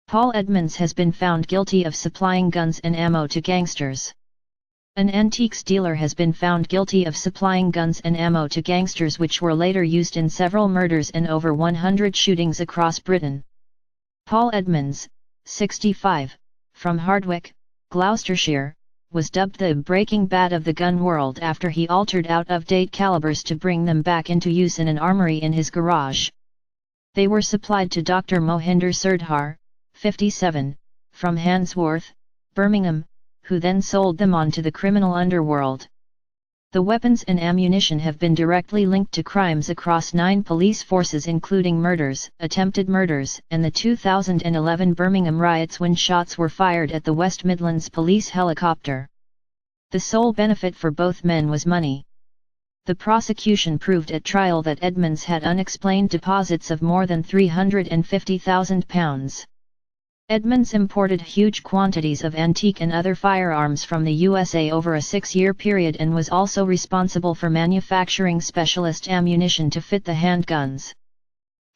Paul Edmunds has been found guilty of supplying guns and ammo to gangsters. An antiques dealer has been found guilty of supplying guns and ammo to gangsters, which were later used in several murders and over 100 shootings across Britain. Paul Edmunds, 65, from Hardwicke, Gloucestershire, was dubbed the Breaking Bad of the gun world after he altered out-of-date calibres to bring them back into use in an armory in his garage. They were supplied to Dr. Mohinder Sirdhar, 57, from Handsworth, Birmingham, who then sold them on to the criminal underworld. The weapons and ammunition have been directly linked to crimes across 9 police forces, including murders, attempted murders, and the 2011 Birmingham riots when shots were fired at the West Midlands police helicopter. The sole benefit for both men was money. The prosecution proved at trial that Edmunds had unexplained deposits of more than £350,000. Edmunds imported huge quantities of antique and other firearms from the USA over a 6-year period and was also responsible for manufacturing specialist ammunition to fit the handguns.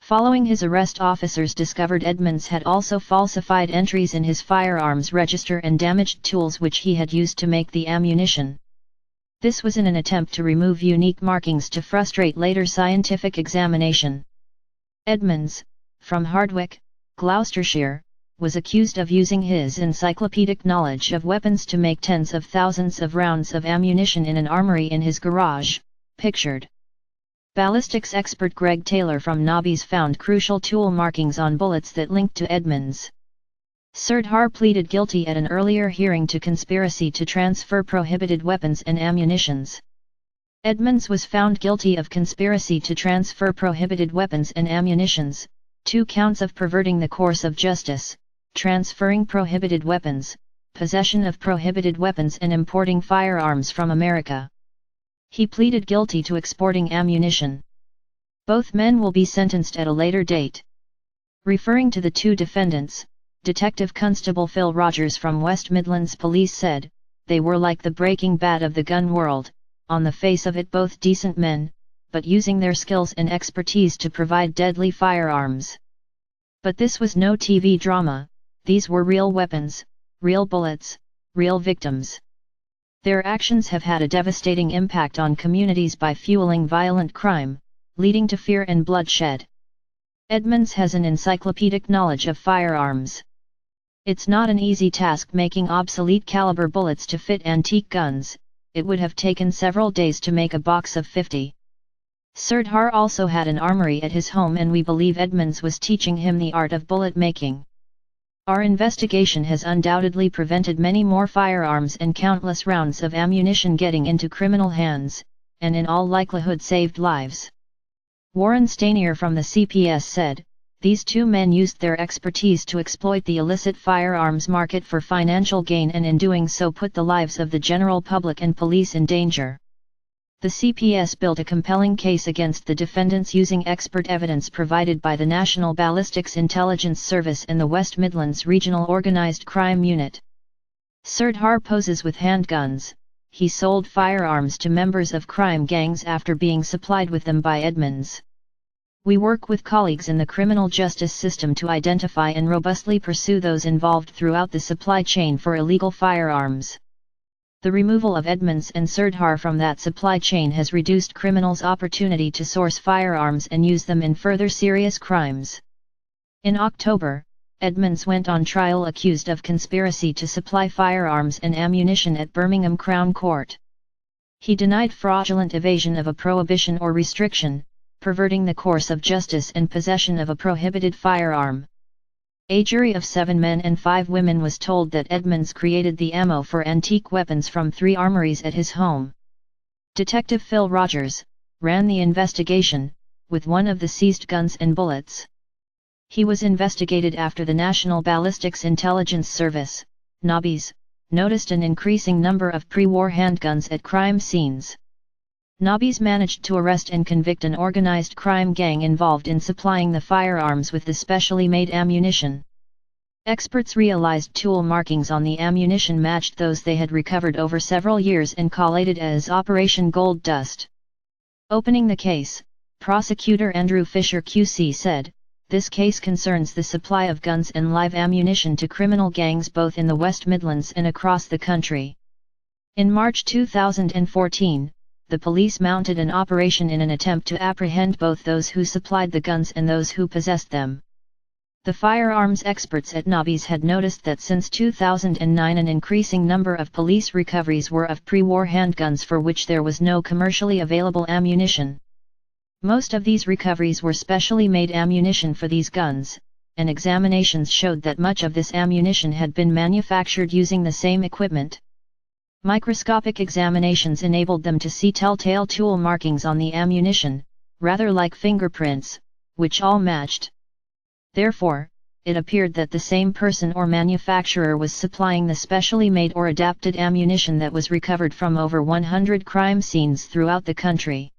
Following his arrest, officers discovered Edmunds had also falsified entries in his firearms register and damaged tools which he had used to make the ammunition. This was in an attempt to remove unique markings to frustrate later scientific examination. Edmunds, from Hardwicke, Gloucestershire, was accused of using his encyclopedic knowledge of weapons to make tens of thousands of rounds of ammunition in an armory in his garage, pictured. Ballistics expert Greg Taylor from Nobby's found crucial tool markings on bullets that linked to Edmunds. Sirdhar pleaded guilty at an earlier hearing to conspiracy to transfer prohibited weapons and ammunitions. Edmunds was found guilty of conspiracy to transfer prohibited weapons and ammunitions, 2 counts of perverting the course of justice, transferring prohibited weapons, possession of prohibited weapons, and importing firearms from America. He pleaded guilty to exporting ammunition. Both men will be sentenced at a later date. Referring to the 2 defendants, Detective Constable Phil Rogers from West Midlands Police said, "They were like the Breaking Bad of the gun world, on the face of it both decent men, but using their skills and expertise to provide deadly firearms. But this was no TV drama, these were real weapons, real bullets, real victims. Their actions have had a devastating impact on communities by fueling violent crime, leading to fear and bloodshed." Edmunds has an encyclopedic knowledge of firearms. It's not an easy task making obsolete caliber bullets to fit antique guns. It would have taken several days to make a box of 50. Sirdhar also had an armory at his home, and we believe Edmunds was teaching him the art of bullet making. Our investigation has undoubtedly prevented many more firearms and countless rounds of ammunition getting into criminal hands, and in all likelihood saved lives. Warren Stanier from the CPS said, "These 2 men used their expertise to exploit the illicit firearms market for financial gain, and in doing so put the lives of the general public and police in danger." The CPS built a compelling case against the defendants using expert evidence provided by the National Ballistics Intelligence Service and the West Midlands Regional Organised Crime Unit. Sirdhar poses with handguns. He sold firearms to members of crime gangs after being supplied with them by Edmunds. We work with colleagues in the criminal justice system to identify and robustly pursue those involved throughout the supply chain for illegal firearms. The removal of Edmunds and Sirdhar from that supply chain has reduced criminals' opportunity to source firearms and use them in further serious crimes. In October, Edmunds went on trial accused of conspiracy to supply firearms and ammunition at Birmingham Crown Court. He denied fraudulent evasion of a prohibition or restriction, perverting the course of justice, and possession of a prohibited firearm. A jury of 7 men and 5 women was told that Edmunds created the ammo for antique weapons from 3 armories at his home. Detective Phil Rogers ran the investigation, with one of the seized guns and bullets. He was investigated after the National Ballistics Intelligence Service, Nobby's, noticed an increasing number of pre-war handguns at crime scenes. Nobby's managed to arrest and convict an organized crime gang involved in supplying the firearms with the specially made ammunition. Experts realized tool markings on the ammunition matched those they had recovered over several years and collated it as Operation Gold Dust. Opening the case, prosecutor Andrew Fisher QC said, This case concerns the supply of guns and live ammunition to criminal gangs both in the West Midlands and across the country. In March 2014, the police mounted an operation in an attempt to apprehend both those who supplied the guns and those who possessed them. The firearms experts at Nobby's had noticed that since 2009 an increasing number of police recoveries were of pre-war handguns for which there was no commercially available ammunition. Most of these recoveries were specially made ammunition for these guns, and examinations showed that much of this ammunition had been manufactured using the same equipment. Microscopic examinations enabled them to see telltale tool markings on the ammunition, rather like fingerprints, which all matched. Therefore, it appeared that the same person or manufacturer was supplying the specially made or adapted ammunition that was recovered from over 100 crime scenes throughout the country.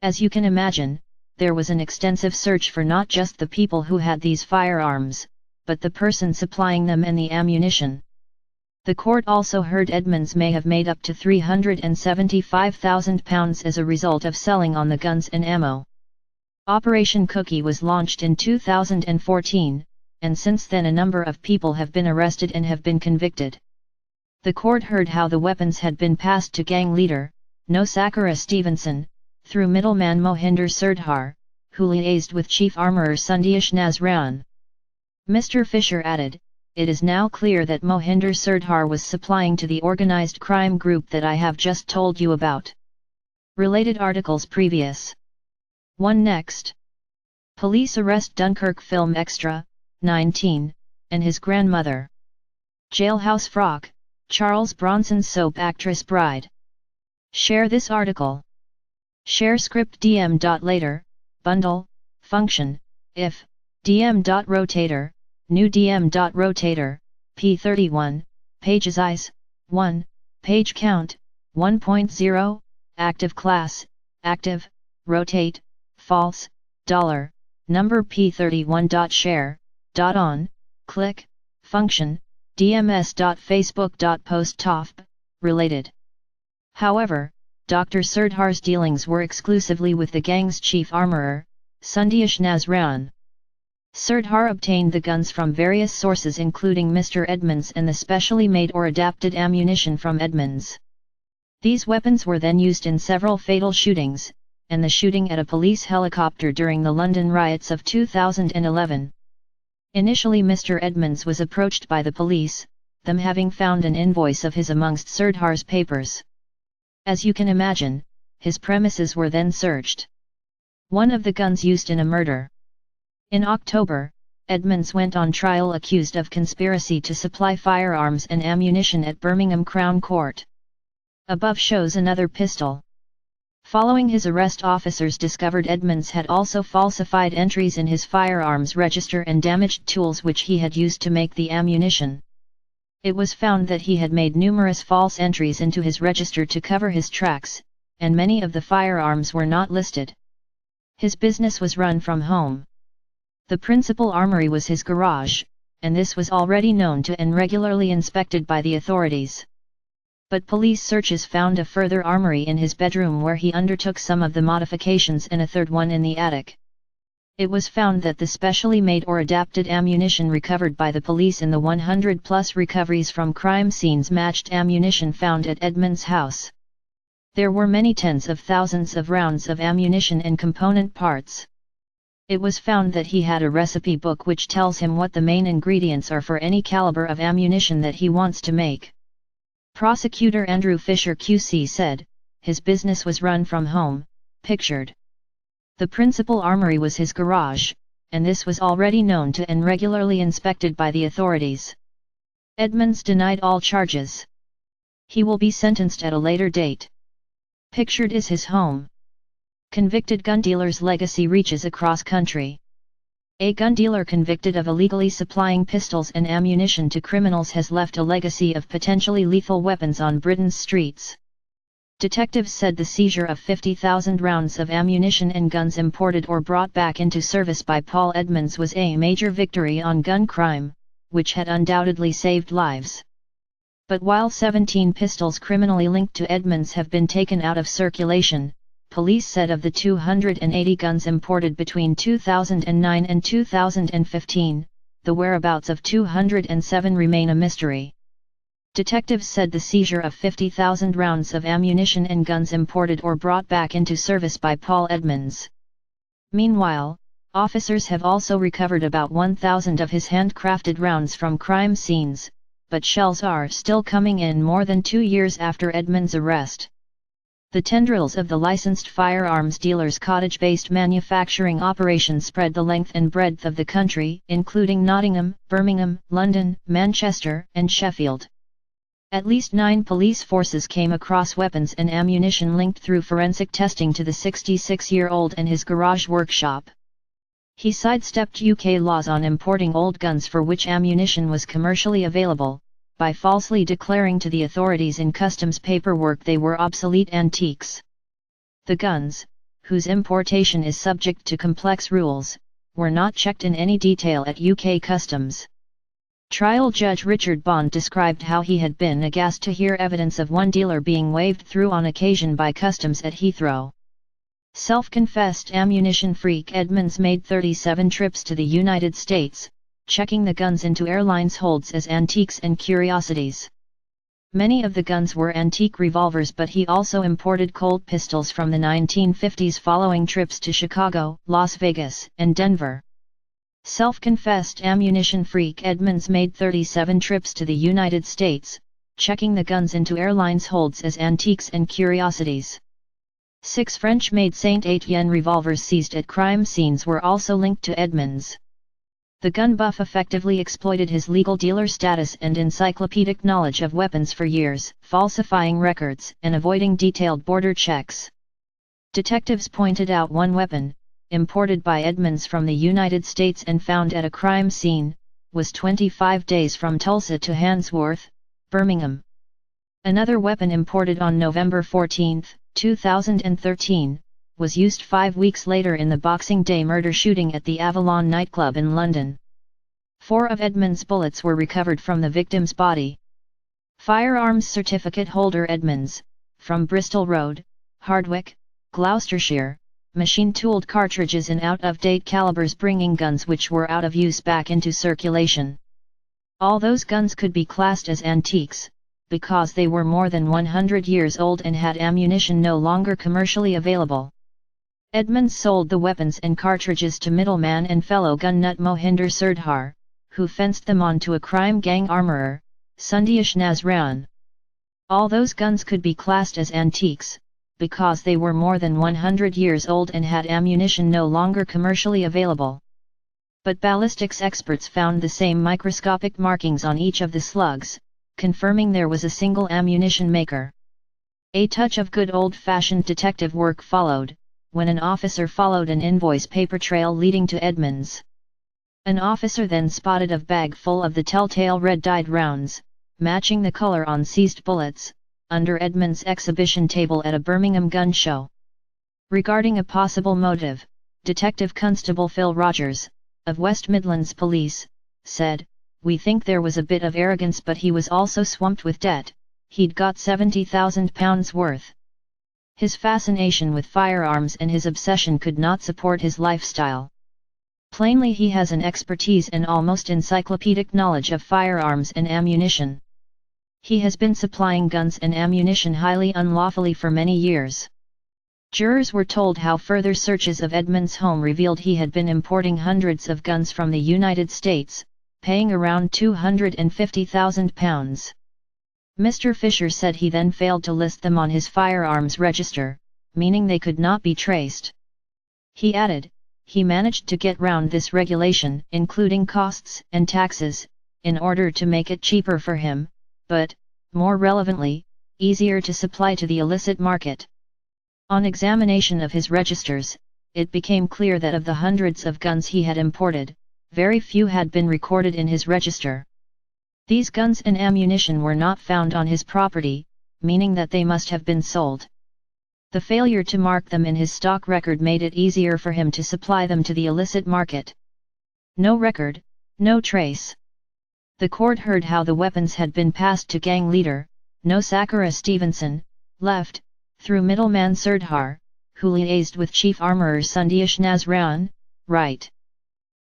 As you can imagine, there was an extensive search for not just the people who had these firearms, but the person supplying them and the ammunition. The court also heard Edmunds may have made up to £375,000 as a result of selling on the guns and ammo. Operation Cookie was launched in 2014, and since then a number of people have been arrested and have been convicted. The court heard how the weapons had been passed to gang leader, Nosakara Stevenson, through middleman Mohinder Sirdhar, who liaised with Chief Armourer s.h.o. Nazran. Mr. Fisher added, "It is now clear that Mohinder Sirdhar was supplying to the organised crime group that I have just told you about." Related articles previous. 1 Next. Police arrest Dunkirk film extra, 19, and his grandmother. Jailhouse frock, Charles Bronson's soap actress bride. Share this article. Share script dm.later, bundle, function, if, dm.rotator, new dm.rotator, p31, pages eyes, 1, page count, 1.0, active class, active, rotate, false, dollar, number p31.share.on, click, function, dms.facebook.post.top, related. However, Dr. Sirdhar's dealings were exclusively with the gang's chief armourer, s.h.o. Nazran. Sirdhar obtained the guns from various sources including Mr. Edmunds and the specially made or adapted ammunition from Edmunds. These weapons were then used in several fatal shootings, and the shooting at a police helicopter during the London riots of 2011. Initially Mr. Edmunds was approached by the police, them having found an invoice of his amongst Sirdhar's papers. As you can imagine, his premises were then searched. One of the guns used in a murder. In October, Edmunds went on trial accused of conspiracy to supply firearms and ammunition at Birmingham Crown Court. Above shows another pistol. Following his arrest, officers discovered Edmunds had also falsified entries in his firearms register and damaged tools which he had used to make the ammunition. It was found that he had made numerous false entries into his register to cover his tracks, and many of the firearms were not listed. His business was run from home. The principal armory was his garage, and this was already known to and regularly inspected by the authorities. But police searches found a further armory in his bedroom where he undertook some of the modifications and a third one in the attic. It was found that the specially made or adapted ammunition recovered by the police in the 100-plus recoveries from crime scenes matched ammunition found at Edmunds' house. There were many tens of thousands of rounds of ammunition and component parts. It was found that he had a recipe book which tells him what the main ingredients are for any caliber of ammunition that he wants to make. Prosecutor Andrew Fisher QC said, his business was run from home, pictured. The principal armory was his garage, and this was already known to and regularly inspected by the authorities. Edmunds denied all charges. He will be sentenced at a later date. Pictured is his home. Convicted gun dealer's legacy reaches across country. A gun dealer convicted of illegally supplying pistols and ammunition to criminals has left a legacy of potentially lethal weapons on Britain's streets. Detectives said the seizure of 50,000 rounds of ammunition and guns imported or brought back into service by Paul Edmunds was a major victory on gun crime, which had undoubtedly saved lives. But while 17 pistols criminally linked to Edmunds have been taken out of circulation, police said of the 280 guns imported between 2009 and 2015, the whereabouts of 207 remain a mystery. Detectives said the seizure of 50,000 rounds of ammunition and guns imported or brought back into service by Paul Edmunds. Meanwhile, officers have also recovered about 1,000 of his handcrafted rounds from crime scenes, but shells are still coming in more than 2 years after Edmunds' arrest. The tendrils of the licensed firearms dealer's cottage-based manufacturing operation spread the length and breadth of the country, including Nottingham, Birmingham, London, Manchester, and Sheffield. At least 9 police forces came across weapons and ammunition linked through forensic testing to the 66-year-old and his garage workshop. He sidestepped UK laws on importing old guns for which ammunition was commercially available, by falsely declaring to the authorities in customs paperwork they were obsolete antiques. The guns, whose importation is subject to complex rules, were not checked in any detail at UK customs. Trial Judge Richard Bond described how he had been aghast to hear evidence of one dealer being waved through on occasion by customs at Heathrow. Self-confessed ammunition freak Edmunds made 37 trips to the United States, checking the guns into airlines' holds as antiques and curiosities. Many of the guns were antique revolvers, but he also imported Colt pistols from the 1950s following trips to Chicago, Las Vegas, and Denver. Self-confessed ammunition freak Edmunds made 37 trips to the United States, checking the guns into airlines' holds as antiques and curiosities. 6 French-made Saint Etienne revolvers seized at crime scenes were also linked to Edmunds. The gun buff effectively exploited his legal dealer status and encyclopedic knowledge of weapons for years, falsifying records and avoiding detailed border checks. Detectives pointed out one weapon, imported by Edmunds from the United States and found at a crime scene, was 25 days from Tulsa to Handsworth, Birmingham. Another weapon imported on November 14, 2013, was used 5 weeks later in the Boxing Day murder shooting at the Avalon nightclub in London. 4 of Edmunds' bullets were recovered from the victim's body. Firearms certificate holder Edmunds, from Bristol Road, Hardwicke, Gloucestershire, machine-tooled cartridges in out-of-date calibres, bringing guns which were out of use back into circulation. All those guns could be classed as antiques, because they were more than 100 years old and had ammunition no longer commercially available. Edmunds sold the weapons and cartridges to middleman and fellow gun nut Mohinder Sirdhar, who fenced them on to a crime gang armourer, Sundayesh Nazran. All those guns could be classed as antiques, because they were more than 100 years old and had ammunition no longer commercially available. But ballistics experts found the same microscopic markings on each of the slugs, confirming there was a single ammunition maker. A touch of good old-fashioned detective work followed, when an officer followed an invoice paper trail leading to Edmunds. An officer then spotted a bag full of the telltale red-dyed rounds, matching the color on seized bullets, under Edmunds' exhibition table at a Birmingham gun show. Regarding a possible motive, Detective Constable Phil Rogers, of West Midlands Police, said, "We think there was a bit of arrogance, but he was also swamped with debt. He'd got £70,000 worth. His fascination with firearms and his obsession could not support his lifestyle. Plainly he has an expertise and almost encyclopedic knowledge of firearms and ammunition. He has been supplying guns and ammunition highly unlawfully for many years." Jurors were told how further searches of Edmunds' home revealed he had been importing hundreds of guns from the United States, paying around £250,000. Mr. Fisher said he then failed to list them on his firearms register, meaning they could not be traced. He added, he managed to get round this regulation, including costs and taxes, in order to make it cheaper for him, but, more relevantly, easier to supply to the illicit market. On examination of his registers, it became clear that of the hundreds of guns he had imported, very few had been recorded in his register. These guns and ammunition were not found on his property, meaning that they must have been sold. The failure to mark them in his stock record made it easier for him to supply them to the illicit market. No record, no trace. The court heard how the weapons had been passed to gang leader, No Sakara Stevenson, left, through middleman Sirdhar, who liaised with Chief Armourer s.h.o, right.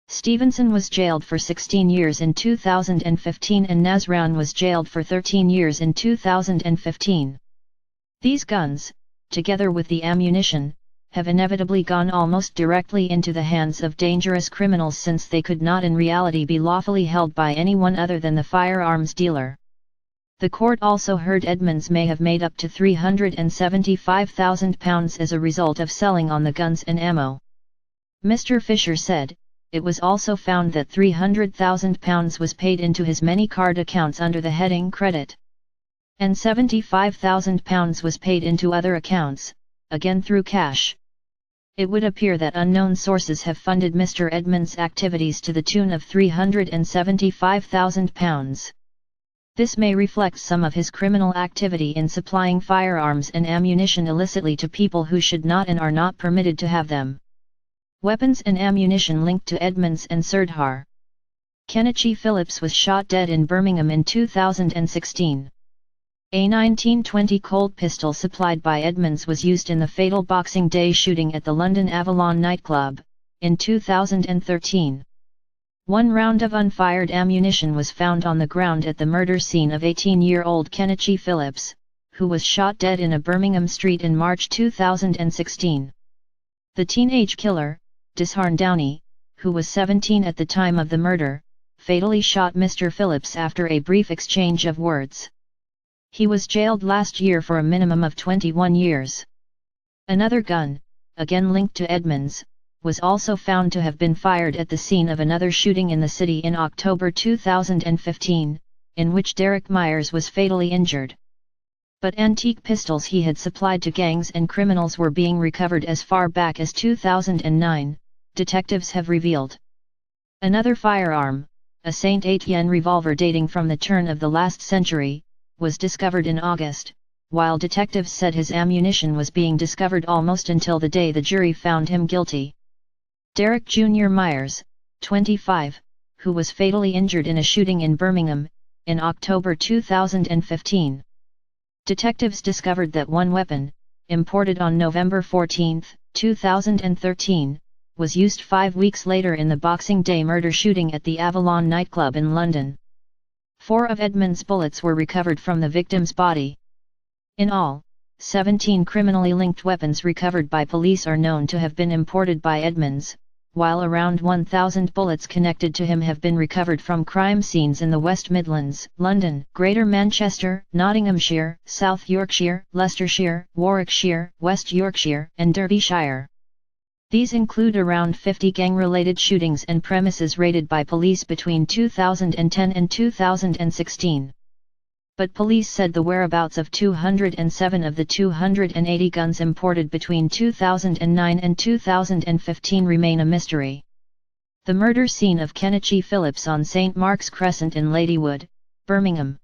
Stevenson was jailed for 16 years in 2015 and s.h.o was jailed for 13 years in 2015. These guns, together with the ammunition, have inevitably gone almost directly into the hands of dangerous criminals since they could not in reality be lawfully held by anyone other than the firearms dealer. The court also heard Edmunds may have made up to £375,000 as a result of selling on the guns and ammo. Mr. Fisher said, it was also found that £300,000 was paid into his many card accounts under the heading credit. And £75,000 was paid into other accounts, again through cash. It would appear that unknown sources have funded Mr. Edmunds' activities to the tune of £375,000. This may reflect some of his criminal activity in supplying firearms and ammunition illicitly to people who should not and are not permitted to have them. Weapons and ammunition linked to Edmunds and s.h.o. Kenichi Phillips was shot dead in Birmingham in 2016. A 1920 Colt pistol supplied by Edmunds was used in the fatal Boxing Day shooting at the London Avalon nightclub, in 2013. One round of unfired ammunition was found on the ground at the murder scene of 18-year-old Kenichi Phillips, who was shot dead in a Birmingham street in March 2016. The teenage killer, Disharn Downey, who was 17 at the time of the murder, fatally shot Mr. Phillips after a brief exchange of words. He was jailed last year for a minimum of 21 years. Another gun, again linked to Edmunds, was also found to have been fired at the scene of another shooting in the city in October 2015, in which Derek Myers was fatally injured. But antique pistols he had supplied to gangs and criminals were being recovered as far back as 2009, detectives have revealed. Another firearm, a St.Etienne revolver dating from the turn of the last century, was discovered in August, while detectives said his ammunition was being discovered almost until the day the jury found him guilty. Derek Jr. Myers, 25, who was fatally injured in a shooting in Birmingham, in October 2015. Detectives discovered that one weapon, imported on November 14, 2013, was used 5 weeks later in the Boxing Day murder shooting at the Avalon nightclub in London. 4 of Edmunds' bullets were recovered from the victim's body. In all, 17 criminally linked weapons recovered by police are known to have been imported by Edmunds, while around 1,000 bullets connected to him have been recovered from crime scenes in the West Midlands, London, Greater Manchester, Nottinghamshire, South Yorkshire, Leicestershire, Warwickshire, West Yorkshire, and Derbyshire. These include around 50 gang-related shootings and premises raided by police between 2010 and 2016. But police said the whereabouts of 207 of the 280 guns imported between 2009 and 2015 remain a mystery. The murder scene of Kenichi Phillips on St. Mark's Crescent in Ladywood, Birmingham,